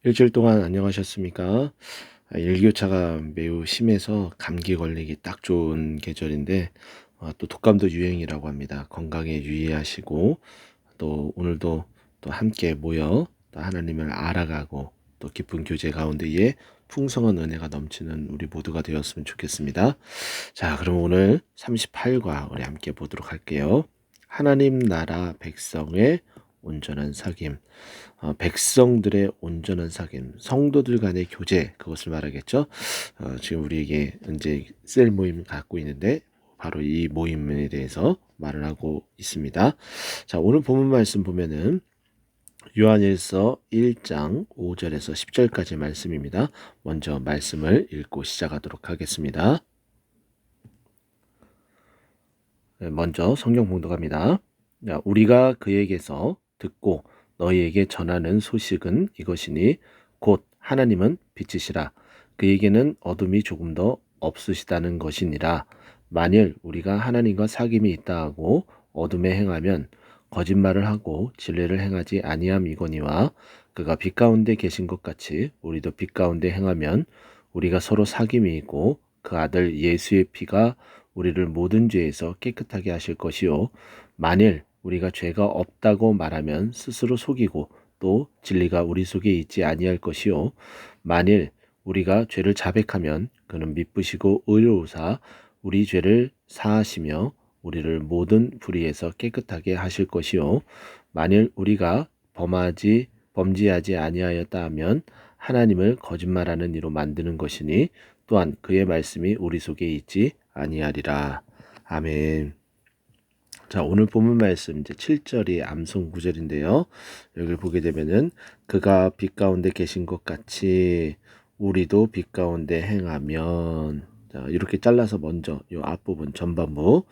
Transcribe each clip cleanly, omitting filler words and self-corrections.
일주일 동안 안녕하셨습니까? 일교차가 매우 심해서 감기 걸리기 딱 좋은 계절인데 또 독감도 유행이라고 합니다. 건강에 유의하시고 또 오늘도 또 함께 모여 또 하나님을 알아가고 또 깊은 교제 가운데에 풍성한 은혜가 넘치는 우리 모두가 되었으면 좋겠습니다. 자, 그럼 오늘 38과 우리 함께 보도록 할게요. 하나님 나라 백성의 온전한 사귐. 백성들의 온전한 사귐, 성도들 간의 교제, 그것을 말하겠죠. 지금 우리에게 이제 셀 모임 갖고 있는데 바로 이 모임에 대해서 말을 하고 있습니다. 자, 오늘 본문 말씀 보면은 요한일서 1장 5절에서 10절까지 말씀입니다. 먼저 말씀을 읽고 시작하도록 하겠습니다. 먼저 성경 봉독합니다. 자, 우리가 그에게서 듣고 너희에게 전하는 소식은 이것이니 곧 하나님은 빛이시라. 그에게는 어둠이 조금 더 없으시다는 것이니라. 만일 우리가 하나님과 사귐이 있다 하고 어둠에 행하면 거짓말을 하고 진리를 행하지 아니함이거니와 그가 빛 가운데 계신 것 같이 우리도 빛 가운데 행하면 우리가 서로 사귐이 있고 그 아들 예수의 피가 우리를 모든 죄에서 깨끗하게 하실 것이요 만일 우리가 죄가 없다고 말하면 스스로 속이고 또 진리가 우리 속에 있지 아니할 것이요 만일 우리가 죄를 자백하면 그는 미쁘시고 의로우사 우리 죄를 사하시며 우리를 모든 불의에서 깨끗하게 하실 것이요 만일 우리가 범죄하지 아니하였다 하면 하나님을 거짓말하는 이로 만드는 것이니 또한 그의 말씀이 우리 속에 있지 아니하리라. 아멘. 자, 오늘 본문 말씀 이제 7절이 암송 구절인데요. 여기를 보게 되면은 그가 빛 가운데 계신 것 같이 우리도 빛 가운데 행하면 자, 이렇게 잘라서 먼저 이 앞부분 전반부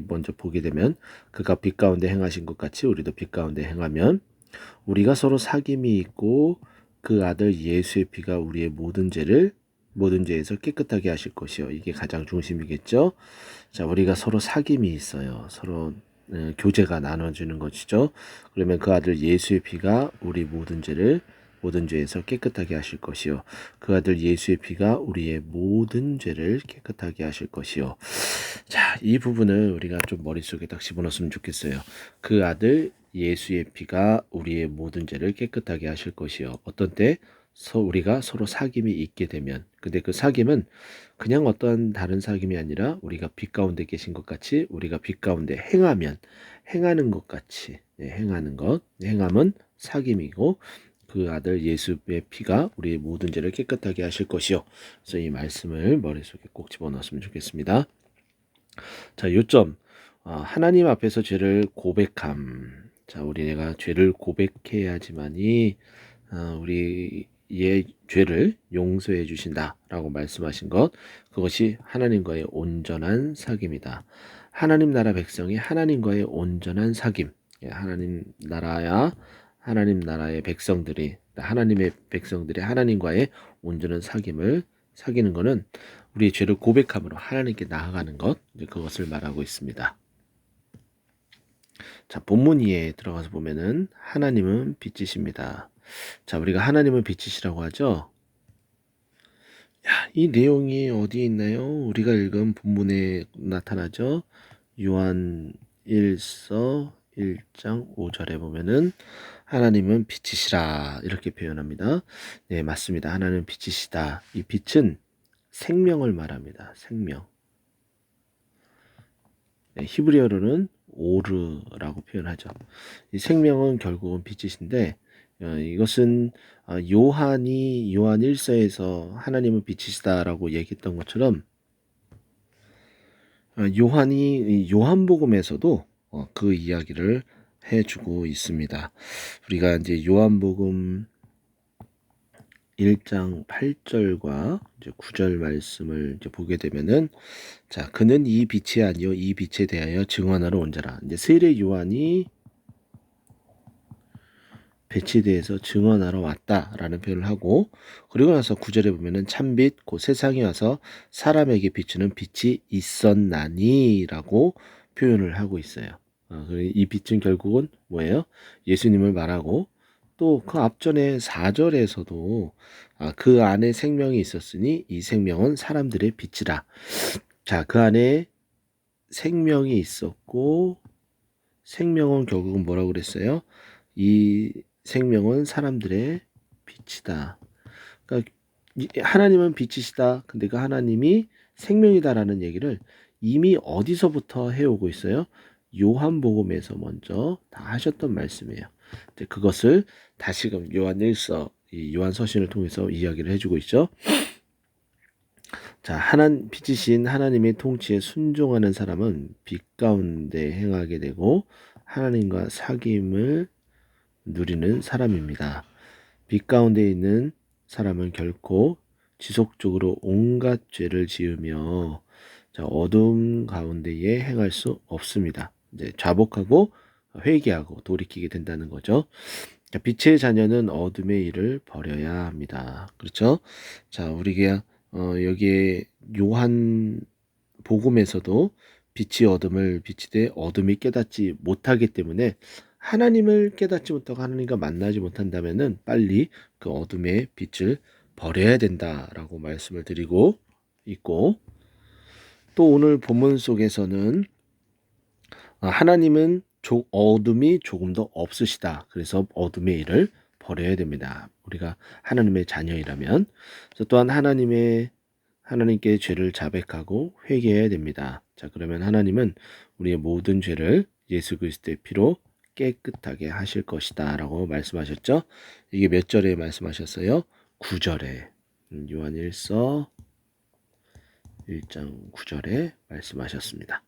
먼저 보게 되면 그가 빛 가운데 행하신 것 같이 우리도 빛 가운데 행하면 우리가 서로 사귐이 있고 그 아들 예수의 피가 우리의 모든 죄에서 깨끗하게 하실 것이요. 이게 가장 중심이겠죠. 자, 우리가 서로 사귐이 있어요. 서로 교제가 나눠지는 것이죠. 그러면 그 아들 예수의 피가 우리 모든 죄에서 깨끗하게 하실 것이요. 그 아들 예수의 피가 우리의 모든 죄를 깨끗하게 하실 것이요. 자, 이 부분을 우리가 좀 머릿속에 딱 집어넣었으면 좋겠어요. 그 아들 예수의 피가 우리의 모든 죄를 깨끗하게 하실 것이요. 어떤 때? 우리가 서로 사귐이 있게 되면. 근데 그 사귐은 그냥 어떠한 다른 사귐이 아니라 우리가 빛 가운데 계신 것 같이 우리가 빛 가운데 행하는 것 같이 행하는 것. 행함은 사귐이고 그 아들 예수의 피가 우리의 모든 죄를 깨끗하게 하실 것이요. 그래서 이 말씀을 머릿속에 꼭 집어넣었으면 좋겠습니다. 자, 요점. 하나님 앞에서 죄를 고백함. 자, 우리가 죄를 고백해야지만이 우리의 죄를 용서해 주신다라고 말씀하신 것. 그것이 하나님과의 온전한 사귐이다. 하나님 나라 백성이 하나님과의 온전한 사귐. 예, 하나님 나라의 백성들이 하나님의 백성들이 하나님과의 온전한 사귐을 사귀는 것은 우리의 죄를 고백함으로 하나님께 나아가는 것, 이제 그것을 말하고 있습니다. 자, 본문 이해에 들어가서 보면은 하나님은 빛이십니다. 자, 우리가 하나님은 빛이시라고 하죠. 야, 이 내용이 어디에 있나요? 우리가 읽은 본문에 나타나죠. 요한 1서 1장 5절에 보면은 하나님은 빛이시라 이렇게 표현합니다. 네, 맞습니다. 하나님은 빛이시다. 이 빛은 생명을 말합니다. 생명. 네, 히브리어로는 오르라고 표현하죠. 이 생명은 결국은 빛이신데 이것은 요한이 요한 1서에서 하나님은 빛이시다라고 얘기했던 것처럼 요한이 요한복음에서도 그 이야기를 해주고 있습니다. 우리가 이제 요한복음 1장 8절과 이제 9절 말씀을 이제 보게 되면은 자, 그는 이 빛이 아니요 이 빛에 대하여 증언하러 온 자라. 이제 세례 요한이 빛에 대해서 증언하러 왔다라는 표현을 하고 그리고 나서 9절에 보면은 참빛 곧 세상에 와서 사람에게 비추는 빛이 있었나니라고 표현을 하고 있어요. 이 빛은 결국은 뭐예요? 예수님을 말하고 또 그 앞전에 4절에서도 그 안에 생명이 있었으니 이 생명은 사람들의 빛이라. 자, 그 안에 생명이 있었고 생명은 결국은 뭐라고 그랬어요? 이 생명은 사람들의 빛이다. 그러니까 하나님은 빛이시다. 근데 그 하나님이 생명이다라는 얘기를 이미 어디서부터 해오고 있어요? 요한복음에서 먼저 다 하셨던 말씀이에요. 그것을 다시금 요한일서, 이 요한서신을 통해서 이야기를 해주고 있죠. 자, 빛이신 하나님의 통치에 순종하는 사람은 빛 가운데 행하게 되고 하나님과 사귐을 누리는 사람입니다. 빛 가운데 있는 사람은 결코 지속적으로 온갖 죄를 지으며 어둠 가운데에 행할 수 없습니다. 이제 자복하고 회개하고 돌이키게 된다는 거죠. 빛의 자녀는 어둠의 일을 버려야 합니다. 그렇죠? 자, 우리가 여기에 요한 복음에서도 빛이 어둠을 비치되 어둠이 깨닫지 못하기 때문에 하나님을 깨닫지 못하고 하나님과 만나지 못한다면은 빨리 그 어둠의 빛을 버려야 된다라고 말씀을 드리고 있고, 또 오늘 본문 속에서는 하나님은 어둠이 조금 더 없으시다. 그래서 어둠의 일을 버려야 됩니다. 우리가 하나님의 자녀이라면. 또한 하나님께 죄를 자백하고 회개해야 됩니다. 자, 그러면 하나님은 우리의 모든 죄를 예수 그리스도의 피로 깨끗하게 하실 것이다 라고 말씀하셨죠. 이게 몇 절에 말씀하셨어요? 9절에 요한일서 1장 9절에 말씀하셨습니다.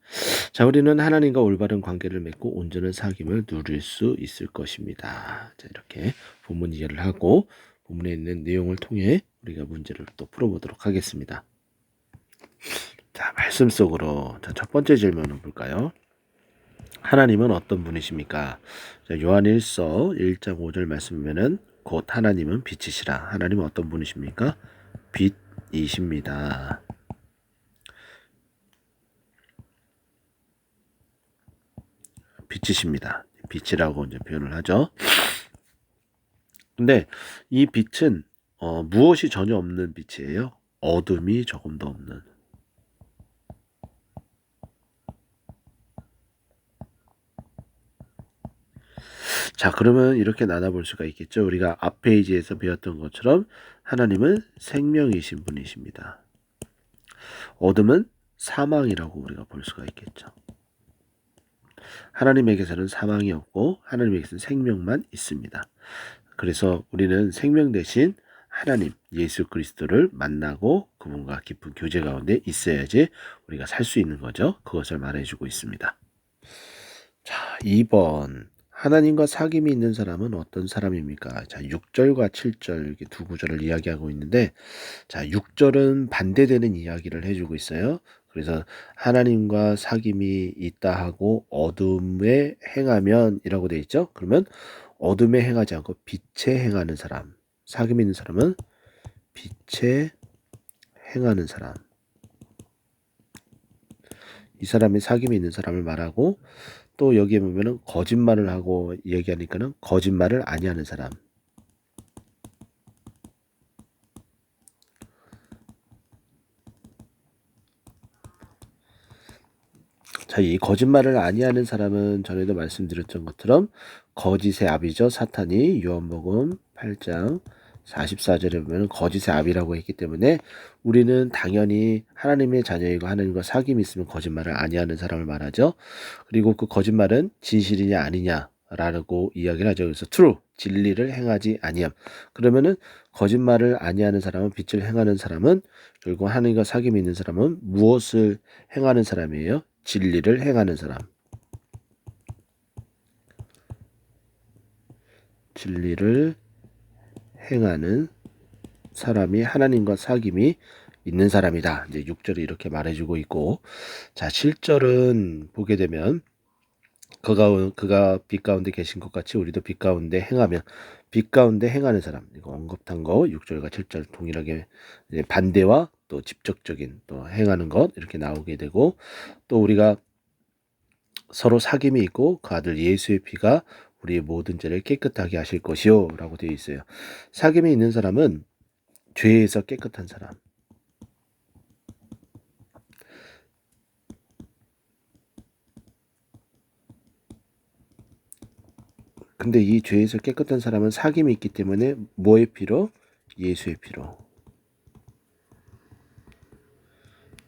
자, 우리는 하나님과 올바른 관계를 맺고 온전한 사귐을 누릴 수 있을 것입니다. 자, 이렇게 본문 이해를 하고 본문에 있는 내용을 통해 우리가 문제를 또 풀어보도록 하겠습니다. 자, 말씀 속으로 첫 번째 질문을 볼까요? 하나님은 어떤 분이십니까? 자, 요한일서 1장 5절 말씀이면은 곧 하나님은 빛이시라. 하나님은 어떤 분이십니까? 빛이십니다. 빛이십니다. 빛이라고 이제 표현을 하죠. 근데 이 빛은 무엇이 전혀 없는 빛이에요? 어둠이 조금도 없는. 자, 그러면 이렇게 나눠볼 수가 있겠죠. 우리가 앞 페이지에서 배웠던 것처럼 하나님은 생명이신 분이십니다. 어둠은 사망이라고 우리가 볼 수가 있겠죠. 하나님에게서는 사망이 없고 하나님에게서는 생명만 있습니다. 그래서 우리는 생명 대신 하나님 예수 그리스도를 만나고 그분과 깊은 교제 가운데 있어야지 우리가 살 수 있는 거죠. 그것을 말해주고 있습니다. 자, 2번 하나님과 사귐이 있는 사람은 어떤 사람입니까? 자, 6절과 7절 이렇게 두 구절을 이야기하고 있는데, 자, 6절은 반대되는 이야기를 해주고 있어요. 그래서 하나님과 사귐이 있다 하고 어둠에 행하면 이라고 돼 있죠. 그러면 어둠에 행하지 않고 빛에 행하는 사람, 사귐이 있는 사람은 빛에 행하는 사람, 이 사람이 사귐이 있는 사람을 말하고, 또 여기에 보면은 거짓말을 하고 얘기하니까는 거짓말을 아니하는 사람. 자, 이 거짓말을 아니하는 사람은 전에도 말씀드렸던 것처럼 거짓의 아비죠. 사탄이 요한복음 8장 44절에 보면 거짓의 아비라고 했기 때문에 우리는 당연히 하나님의 자녀이고 하나님과 사귐이 있으면 거짓말을 아니하는 사람을 말하죠. 그리고 그 거짓말은 진실이냐 아니냐라고 이야기를 하죠. 그래서 true, 진리를 행하지 아니함. 그러면은 거짓말을 아니하는 사람은 빛을 행하는 사람은 결국 하나님과 사귐이 있는 사람은 무엇을 행하는 사람이에요? 진리를 행하는 사람. 진리를 행하는 사람이 하나님과 사귐이 있는 사람이다. 이제 6절이 이렇게 말해주고 있고, 자, 7절은 보게 되면 그가 빛 가운데 계신 것 같이 우리도 빛 가운데 행하면, 빛 가운데 행하는 사람, 이거 언급한 거 6절과 7절 동일하게 반대와 또 직접적인 또 행하는 것 이렇게 나오게 되고, 또 우리가 서로 사귐이 있고 그 아들 예수의 피가 우리의 모든 죄를 깨끗하게 하실 것이요 라고 되어 있어요. 사귐이 있는 사람은 죄에서 깨끗한 사람. 근데 이 죄에서 깨끗한 사람은 사귐이 있기 때문에 뭐의 피로? 예수의 피로.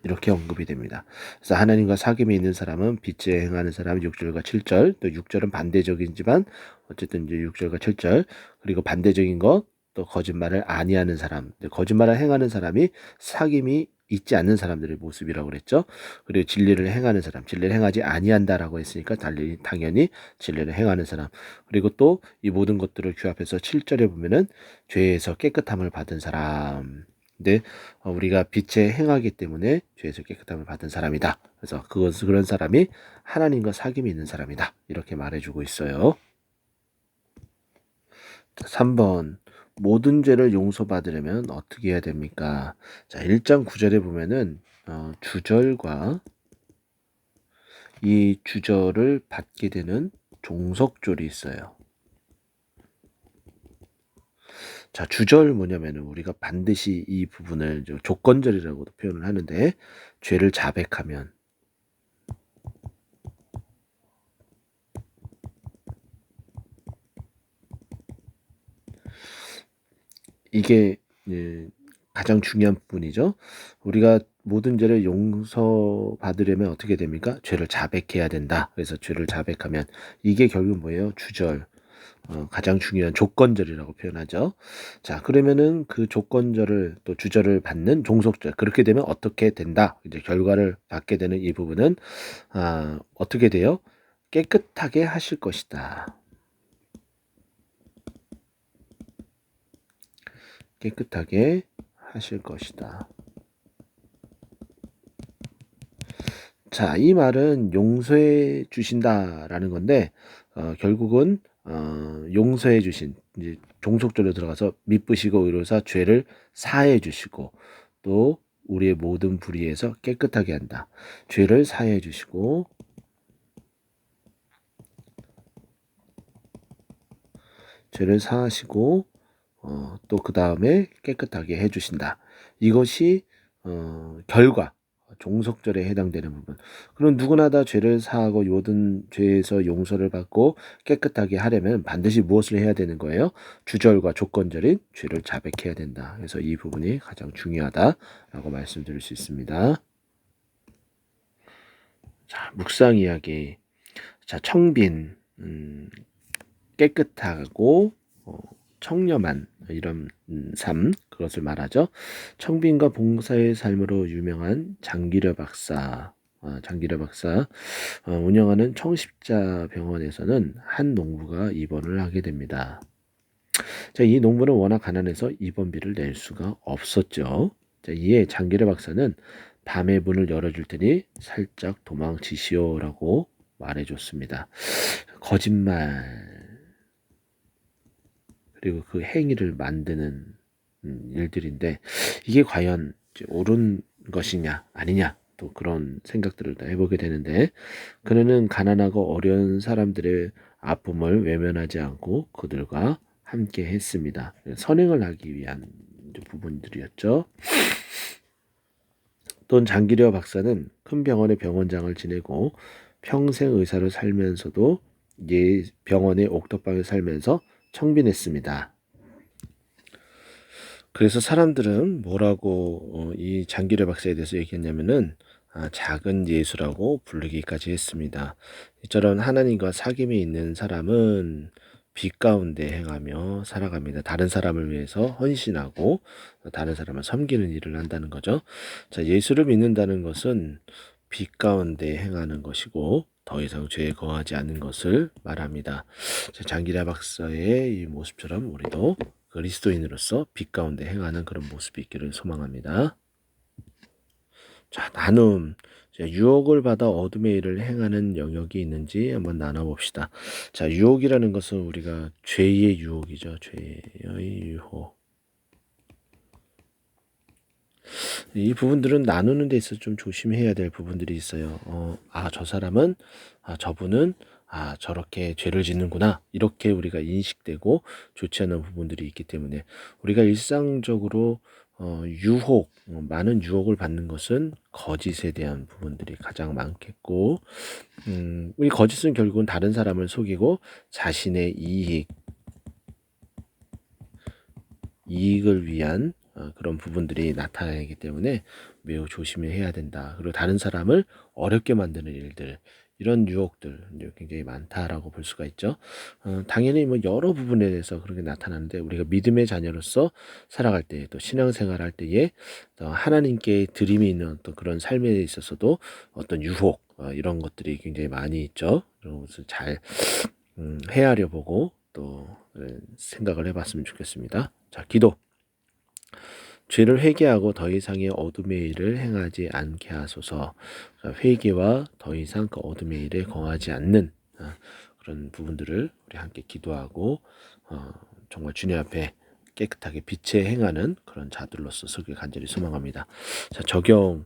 이렇게 언급이 됩니다. 그래서 하나님과 사귐이 있는 사람은 빛에 행하는 사람 6절과 7절, 또 6절은 반대적이지만 어쨌든 이제 6절과 7절, 그리고 반대적인 것, 또 거짓말을 아니하는 사람, 거짓말을 행하는 사람이 사귐이 있지 않는 사람들의 모습이라고 그랬죠. 그리고 진리를 행하는 사람, 진리를 행하지 아니한다라고 했으니까 당연히 진리를 행하는 사람. 그리고 또 이 모든 것들을 규합해서 7절에 보면은 죄에서 깨끗함을 받은 사람. 근데 우리가 빛에 행하기 때문에 죄에서 깨끗함을 받은 사람이다. 그래서 그런 사람이 하나님과 사귐이 있는 사람이다. 이렇게 말해주고 있어요. 3번 모든 죄를 용서받으려면 어떻게 해야 됩니까? 자, 1장 9절에 보면은 주절과 이 주절을 받게 되는 종속절이 있어요. 자, 주절 뭐냐면은 우리가 반드시 이 부분을 조건절이라고도 표현을 하는데 죄를 자백하면 이게 가장 중요한 부분이죠. 우리가 모든 죄를 용서받으려면 어떻게 됩니까? 죄를 자백해야 된다. 그래서 죄를 자백하면 이게 결국 뭐예요? 주절. 가장 중요한 조건절이라고 표현하죠. 자, 그러면은 그 조건절을 또 주절을 받는 종속절. 그렇게 되면 어떻게 된다? 이제 결과를 받게 되는 이 부분은 어떻게 돼요? 깨끗하게 하실 것이다. 깨끗하게 하실 것이다. 자, 이 말은 용서해 주신다라는 건데 결국은 용서해 주신 이제 종속절로 들어가서 미쁘시고 의로사 죄를 사해 주시고 또 우리의 모든 불의에서 깨끗하게 한다. 죄를 사해 주시고 죄를 사하시고 또 그 다음에 깨끗하게 해주신다. 이것이 결과 종속절에 해당되는 부분. 그럼 누구나 다 죄를 사하고 모든 죄에서 용서를 받고 깨끗하게 하려면 반드시 무엇을 해야 되는 거예요? 주절과 조건절인 죄를 자백해야 된다. 그래서 이 부분이 가장 중요하다라고 말씀드릴 수 있습니다. 자, 묵상 이야기. 자, 청빈, 깨끗하고 청렴한 이런 삶 그것을 말하죠. 청빈과 봉사의 삶으로 유명한 장기려 박사 운영하는 청십자병원에서는 한 농부가 입원을 하게 됩니다. 자, 이 농부는 워낙 가난해서 입원비를 낼 수가 없었죠. 자, 이에 장기려 박사는 밤에 문을 열어줄 테니 살짝 도망치시오라고 말해줬습니다. 거짓말 그리고 그 행위를 만드는 일들인데 이게 과연 옳은 것이냐 아니냐 또 그런 생각들을 다 해보게 되는데 그는 가난하고 어려운 사람들의 아픔을 외면하지 않고 그들과 함께 했습니다. 선행을 하기 위한 부분들이었죠. 또 장기려 박사는 큰 병원의 병원장을 지내고 평생 의사로 살면서도 병원의 옥탑방에 살면서 청빈했습니다. 그래서 사람들은 뭐라고 이 장기려 박사에 대해서 얘기했냐면은 작은 예수라고 부르기까지 했습니다. 이처럼 하나님과 사귐이 있는 사람은 빛 가운데 행하며 살아갑니다. 다른 사람을 위해서 헌신하고 다른 사람을 섬기는 일을 한다는 거죠. 자, 예수를 믿는다는 것은 빛 가운데 행하는 것이고 더 이상 죄에 거하지 않는 것을 말합니다. 장기라 박사의 이 모습처럼 우리도 그리스도인으로서 빛 가운데 행하는 그런 모습이 있기를 소망합니다. 자, 나눔. 유혹을 받아 어둠의 일을 행하는 영역이 있는지 한번 나눠봅시다. 자, 유혹이라는 것은 우리가 죄의 유혹이죠. 죄의 유혹. 이 부분들은 나누는 데 있어서 좀 조심해야 될 부분들이 있어요. 저 사람은, 저분은 저렇게 죄를 짓는구나. 이렇게 우리가 인식되고 좋지 않은 부분들이 있기 때문에 우리가 일상적으로 유혹, 많은 유혹을 받는 것은 거짓에 대한 부분들이 가장 많겠고, 우리 거짓은 결국은 다른 사람을 속이고 자신의 이익을 위한 그런 부분들이 나타나기 때문에 매우 조심해야 된다. 그리고 다른 사람을 어렵게 만드는 일들, 이런 유혹들 이제 굉장히 많다라고 볼 수가 있죠. 당연히 뭐 여러 부분에 대해서 그렇게 나타나는데 우리가 믿음의 자녀로서 살아갈 때, 또 신앙생활 할 때에 하나님께 드림이 있는 어떤 그런 삶에 있어서도 어떤 유혹, 이런 것들이 굉장히 많이 있죠. 그런 것을 잘 헤아려 보고 또 생각을 해봤으면 좋겠습니다. 자, 기도. 죄를 회개하고 더 이상의 어둠의 일을 행하지 않게 하소서. 회개와 더 이상 그 어둠의 일에 거하지 않는 그런 부분들을 우리 함께 기도하고 정말 주님 앞에 깨끗하게 빛에 행하는 그런 자들로서 서길 간절히 소망합니다. 자, 적용.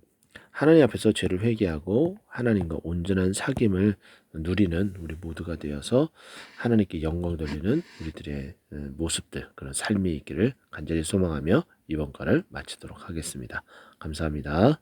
하나님 앞에서 죄를 회개하고 하나님과 온전한 사귐을 누리는 우리 모두가 되어서 하나님께 영광 돌리는 우리들의 모습들, 그런 삶이 있기를 간절히 소망하며 이번 과를 마치도록 하겠습니다. 감사합니다.